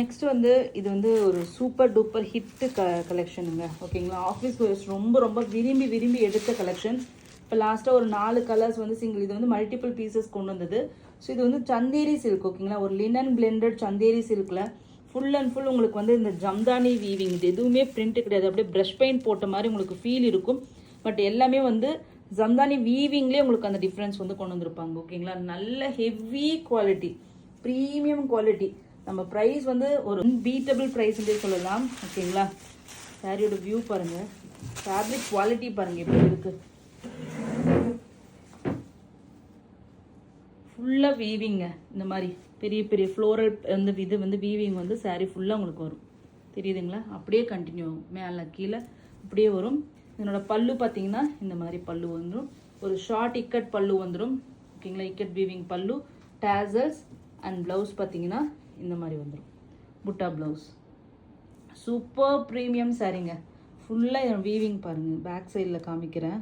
Next வந்து இது வந்து ஒரு சூப்பர் டூப்பர் ஹிட்டு கலெக்ஷனுங்க. ஓகேங்களா, ஆஃபீஸ் கோயர்ஸ் ரொம்ப ரொம்ப விரும்பி விரும்பி எடுத்த கலெக்ஷன்ஸ். இப்போ லாஸ்ட்டாக ஒரு 4 கலர்ஸ் வந்து சிங்கிள், இது வந்து மல்டிபிள் பீசஸ் கொண்டு வந்தது. ஸோ இது வந்து சந்தேரி சில்க். ஓகேங்களா, ஒரு லினன் பிளெண்டட் சந்தேரி சில்கில் ஃபுல் அண்ட் ஃபுல் உங்களுக்கு வந்து இந்த ஜம்தானி வீவிங், இது எதுவுமே பிரிண்ட் கிடையாது. அப்படியே ப்ரஷ் பெயிண்ட் போட்ட மாதிரி உங்களுக்கு ஃபீல் இருக்கும். பட் எல்லாமே வந்து ஜம்தானி வீவிங்லேயே உங்களுக்கு அந்த டிஃப்ரென்ஸ் வந்து கொண்டு வந்திருப்பாங்க. ஓகேங்களா, நல்ல ஹெவி குவாலிட்டி, ப்ரீமியம் குவாலிட்டி. நம்ம ப்ரைஸ் வந்து ஒரு அன்பீட்டபிள் ப்ரைஸ்ன்றே சொல்லலாம். ஓகேங்களா, சாரியோட வியூ பாருங்கள், ஃபேப்ரிக் குவாலிட்டி பாருங்கள் எப்படி இருக்குது. ஃபுல்லாக வீவிங்க, இந்த மாதிரி பெரிய பெரிய ஃப்ளோரல் வந்து இது வந்து வீவிங் வந்து சாரீ ஃபுல்லாக உங்களுக்கு வரும். தெரியுதுங்களா, அப்படியே கண்டினியூ ஆகும், மேலே கீழே அப்படியே வரும். என்னோட பல்லு பார்த்தீங்கன்னா இந்த மாதிரி பல்லு வந்துடும். ஒரு ஷார்ட் இக்கட் பல்லு வந்துடும். ஓகேங்களா, இக்கட் வீவிங் பல்லு, டேசல்ஸ் அண்ட் ப்ளவுஸ் பார்த்தீங்கன்னா இந்த மாதிரி வந்துடும், புட்டா ப்ளவுஸ். Super premium சாரீங்க. ஃபுல்லாக வீவிங் பாருங்கள், பேக் சைடில் காமிக்கிறேன்.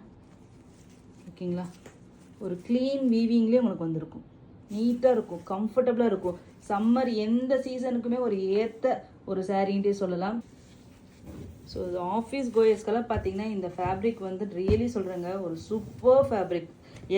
ஓகேங்களா, ஒரு க்ளீன் வீவிங்லேயே உங்களுக்கு வந்திருக்கும். நீட்டாக இருக்கும், கம்ஃபர்டபுளாக இருக்கும். சம்மர் எந்த சீசனுக்குமே ஒரு ஏற்ற ஒரு சாரீன்ட்டே சொல்லலாம். ஸோ இது ஆஃபீஸ் கோயர்ஸ்க்கெல்லாம் பார்த்தீங்கன்னா இந்த ஃபேப்ரிக் வந்து ரியலி சொல்கிறேங்க, ஒரு சூப்பர் ஃபேப்ரிக்.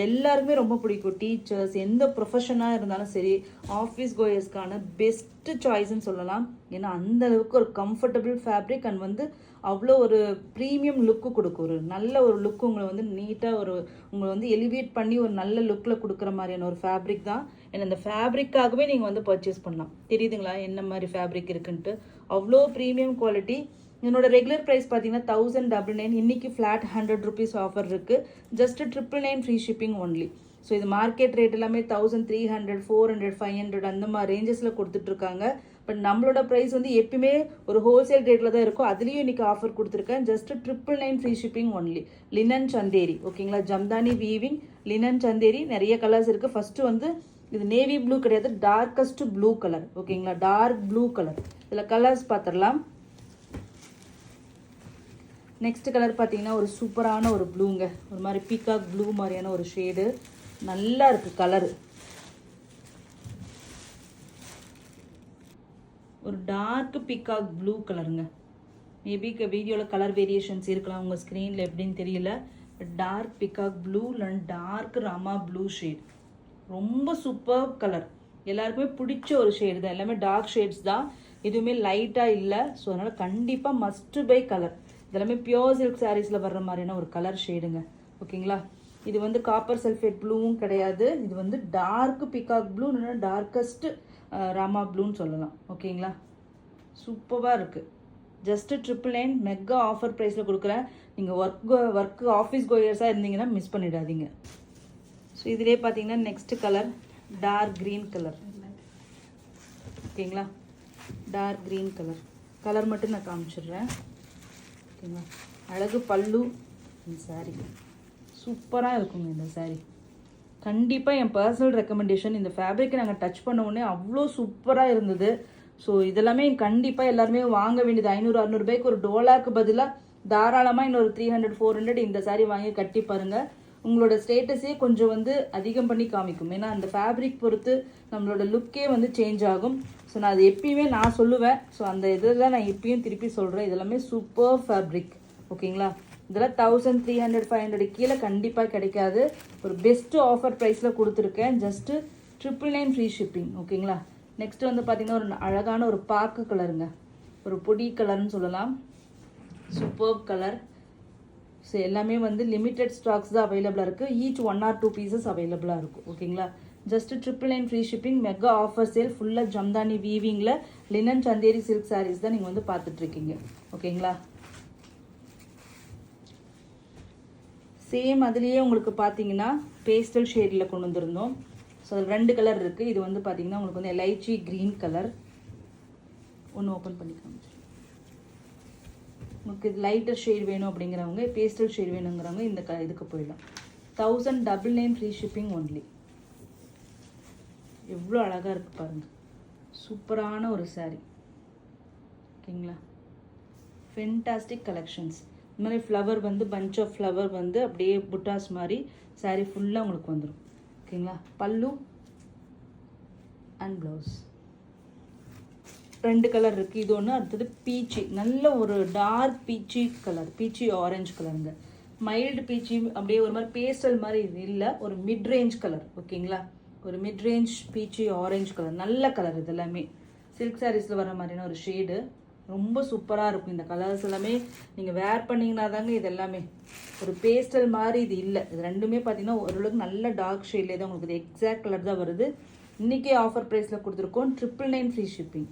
எல்லாருக்குமே ரொம்ப பிடிக்கும். டீச்சர்ஸ், எந்த ப்ரொஃபஷனாக இருந்தாலும் சரி, ஆஃபீஸ் கோயர்ஸ்க்கான பெஸ்ட்டு சாய்ஸ்ன்னு சொல்லலாம். ஏன்னா அந்த அளவுக்கு ஒரு கம்ஃபர்டபுள் ஃபேப்ரிக் அண்ட் வந்து அவ்வளோ ஒரு ப்ரீமியம் லுக்கு கொடுக்கும். ஒரு நல்ல ஒரு லுக்கு உங்களை வந்து நீட்டாக உங்களை வந்து எலிவேட் பண்ணி ஒரு நல்ல லுக்கில் கொடுக்குற மாதிரியான ஒரு ஃபேப்ரிக் தான். ஏன்னா அந்த ஃபேப்ரிக்காகவே நீங்கள் வந்து பர்ச்சேஸ் பண்ணலாம். தெரியுதுங்களா என்ன மாதிரி ஃபேப்ரிக் இருக்குன்ட்டு, அவ்வளோ ப்ரீமியம் குவாலிட்டி. என்னோட ரெகுலர் ப்ரைஸ் பார்த்தீங்கன்னா 1099. இன்னைக்கு ஃப்ளாட் 100 rupees ஆஃபர் இருக்குது. Just 999 free shipping only. So இது மார்க்கெட் ரேட் எல்லாமே 1300, 400, 500 அந்த மாதிரி ரேஞ்சஸில் கொடுத்துட்ருக்காங்க. பட் நம்மளோட ப்ரைஸ் வந்து எப்பயுமே ஒரு ஹோல்சேல் ரேட்டில் தான் இருக்கும். அதுலேயும் இன்னைக்கு ஆஃபர் கொடுத்துருக்கேன். Just 999 free shipping only. Linen Chanderi. ஓகேங்களா, ஜம்தானி வீவிங் லினன் சந்தேரி. நிறைய கலர்ஸ் இருக்குது. ஃபஸ்ட்டு வந்து இது நேவி ப்ளூ கிடையாது, டார்க்கஸ்ட் ப்ளூ கலர். ஓகேங்களா, டார்க் ப்ளூ கலர். இதில் கலர்ஸ் பார்த்துடலாம். நெக்ஸ்ட் கலர் பார்த்தீங்கன்னா ஒரு சூப்பரான ஒரு ப்ளூங்க, ஒரு மாதிரி பீகாக் ப்ளூ மாதிரியான ஒரு ஷேடு. நல்லா இருக்குது கலரு. ஒரு டார்க் பீகாக் ப்ளூ கலருங்க. மேபி வீடியோவில் கலர் வேரியேஷன்ஸ் இருக்கலாம், உங்கள் ஸ்க்ரீனில் எப்படின்னு தெரியல. Dark peacock blue and dark Rama blue shade. ரொம்ப சூப்பர் கலர், எல்லாருக்குமே பிடிச்ச ஒரு ஷேடு தான். எல்லாமே டார்க் ஷேட்ஸ் தான், எதுவுமே லைட்டாக இல்லை. ஸோ அதனால் கண்டிப்பாக மஸ்ட் பை கலர். இதெல்லாமே பியோர் சில்க் சாரீஸில் வர்ற மாதிரியான ஒரு கலர் ஷேடுங்க. ஓகேங்களா, இது வந்து காப்பர் சல்ஃபேட் ப்ளூவும் கிடையாது, இது வந்து dark peacock blue, darkest Rama ப்ளூன்னு சொல்லலாம். ஓகேங்களா, சூப்பராக இருக்குது. ஜஸ்ட்டு 999 மெகா ஆஃபர் ப்ரைஸில் கொடுக்குறேன். நீங்கள் ஒர்க்கு ஆஃபீஸ் கோயர்ஸாக இருந்தீங்கன்னா மிஸ் பண்ணிடாதீங்க. ஸோ இதிலே பார்த்தீங்கன்னா next colour dark green colour. ஓகேங்களா, டார்க் க்ரீன் கலர் மட்டும் நான் காமிச்சிடுறேன். ஓகேங்களா, அழகு பல்லு. இந்த சாரீ சூப்பராக இருக்குங்க. இந்த சாரீ கண்டிப்பாக என் பர்சனல் ரெக்கமெண்டேஷன். இந்த ஃபேப்ரிக்கை நாங்கள் டச் பண்ண உடனே அவ்வளோ சூப்பராக இருந்தது. ஸோ இதெல்லாமே கண்டிப்பாக எல்லாருமே வாங்க வேண்டியது. 500-600 ரூபாய்க்கு ஒரு டோலாக்கு பதிலாக தாராளமாக இன்னொரு 300, 400 இந்த சாரீ வாங்கி கட்டி பாருங்கள். உங்களோட ஸ்டேட்டஸே கொஞ்சம் வந்து அதிகம் பண்ணி காமிக்கும். ஏன்னா அந்த ஃபேப்ரிக் பொறுத்து நம்மளோட லுக்கே வந்து சேஞ்ச் ஆகும். ஸோ நான் அது எப்பயுமே நான் சொல்லுவேன். ஸோ அந்த இதில் தான் நான் இப்பயும் திருப்பி சொல்கிறேன், இதெல்லாமே சூப்பர் ஃபேப்ரிக். ஓகேங்களா, இதெல்லாம் 1300, 500 கீழே கண்டிப்பாக கிடைக்காது. ஒரு பெஸ்ட்டு ஆஃபர் ப்ரைஸில் கொடுத்துருக்கேன். Just 999 free shipping. ஓகேங்களா, நெக்ஸ்ட் வந்து பார்த்திங்கன்னா ஒரு அழகான ஒரு பாக்கு கலருங்க, ஒரு பொடி கலர்னு சொல்லலாம். Super colour. ஸோ எல்லாமே வந்து லிமிட்டெட் ஸ்டாக்ஸ் தான் அவைலபிளாக இருக்குது. ஈச் 1 or 2 பீசஸ் அவைலபிளாக இருக்கும். ஓகேங்களா, just 999 free shipping. Mega offer sale. ஃபுல்லாக ஜம்தானி வீவிங்கில் லினன் சந்தேரி சில்க் சாரீஸ் தான் நீங்கள் வந்து பார்த்துட்ருக்கீங்க. ஓகேங்களா, சேம் அதுலேயே உங்களுக்கு பார்த்தீங்கன்னா பேஸ்டல் ஷேடில் கொண்டு வந்திருந்தோம். ஸோ அது 2 கலர் இருக்குது. இது வந்து பார்த்தீங்கன்னா உங்களுக்கு வந்து எலைச்சி க்ரீன் கலர். ஒன்று ஓப்பன் பண்ணி காமிச்சு. உங்களுக்கு இது லைட்டர் ஷேட் வேணும் அப்படிங்கிறவங்க, பேஸ்டல் ஷேட் வேணுங்கிறவங்க இந்த இதுக்கு போயிடலாம். 1099 ஃப்ரீ ஷிப்பிங் ஒன்லி. எவ்வளோ அழகாக இருக்குது பாருங்கள், சூப்பரான ஒரு சாரீ. ஓகேங்களா, ஃபென்டாஸ்டிக் கலெக்ஷன்ஸ். இந்த மாதிரி ஃப்ளவர் வந்து பஞ்ச் ஆஃப் ஃப்ளவர் வந்து அப்படியே புட்டாஸ் மாதிரி சாரீ ஃபுல்லாக உங்களுக்கு வந்துடும். ஓகேங்களா, பல்லு அண்ட் ப்ளவுஸ். 2 கலர் இருக்குது. இது ஒன்று, அடுத்தது பீச்சி, நல்ல ஒரு டார்க் பீச்சி கலர், பீச்சி ஆரஞ்சு கலருங்க. மைல்டு பீச்சி, அப்படியே ஒரு மாதிரி பேஸ்டல் மாதிரி இது இல்லை, ஒரு மிட் ரேஞ்ச் கலர். ஓகேங்களா, ஒரு மிட் ரேஞ்ச் பீச்சி ஆரஞ்சு கலர், நல்ல கலர். இது எல்லாமே சில்க் சாரீஸில் வர மாதிரியான ஒரு ஷேடு, ரொம்ப சூப்பராக இருக்கும். இந்த கலர்ஸ் எல்லாமே நீங்கள் வேர் பண்ணிங்கன்னா தாங்க இது எல்லாமே ஒரு பேஸ்டல் மாதிரி இது இல்லை. இது ரெண்டுமே பார்த்தீங்கன்னா ஓரளவுக்கு நல்ல டார்க் ஷேட்லேயே தான் உங்களுக்கு இது எக்ஸாக்ட் கலர் தான் வருது. இன்றைக்கே ஆஃபர் ப்ரைஸில் கொடுத்துருக்கோம், 999 ஃப்ரீ ஷிப்பிங்.